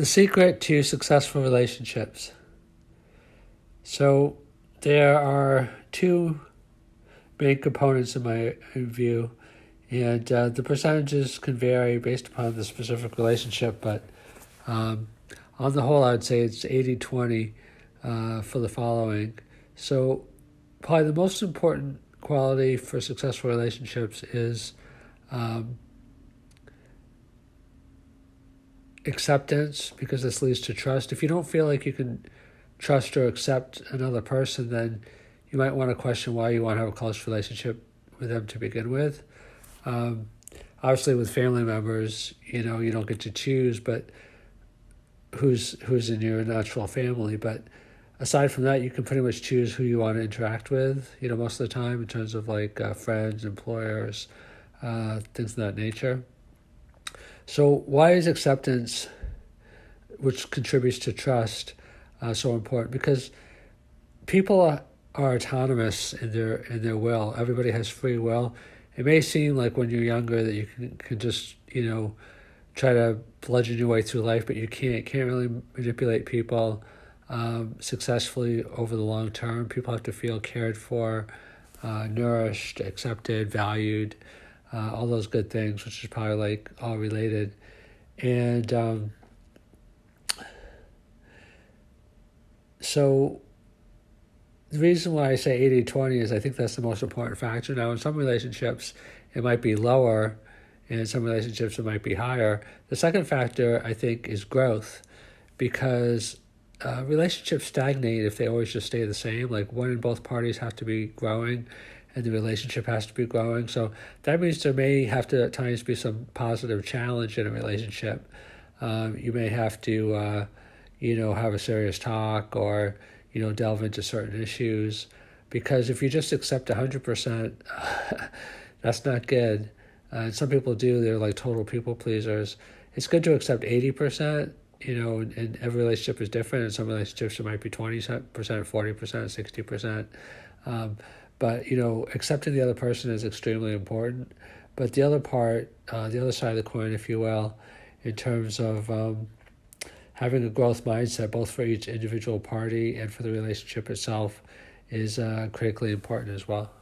The secret to successful relationships. So there are two main components in my view, and the percentages can vary based upon the specific relationship, but on the whole, I would say it's 80-20 for the following. So probably the most important quality for successful relationships is acceptance, because this leads to trust. If you don't feel like you can trust or accept another person, then you might want to question why you want to have a close relationship with them to begin with. Obviously, with family members, you don't get to choose, but who's in your natural family. But aside from that, you can pretty much choose who you want to interact with, most of the time, in terms of like friends, employers, things of that nature. So why is acceptance, which contributes to trust, so important? Because people are autonomous in their will. Everybody has free will. It may seem like when you're younger that you can just try to bludgeon your way through life, but you can't really manipulate people successfully over the long term. People have to feel cared for, nourished, accepted, valued, all those good things, which is probably like all related. And so the reason why I say 80-20 is I think that's the most important factor. Now, in some relationships, it might be lower, and in some relationships, it might be higher. The second factor, I think, is growth, because relationships stagnate if they always just stay the same. Like one and both parties have to be growing, and the relationship has to be growing. So that means there may have to at times be some positive challenge in a relationship. You may have to, have a serious talk, or delve into certain issues, because if you just accept 100%, that's not good. And some people do; they're like total people pleasers. It's good to accept 80%. And every relationship is different. In some relationships, it might be 20%, 40%, 60%. But accepting the other person is extremely important. But the other part, the other side of the coin, if you will, in terms of having a growth mindset, both for each individual party and for the relationship itself, is critically important as well.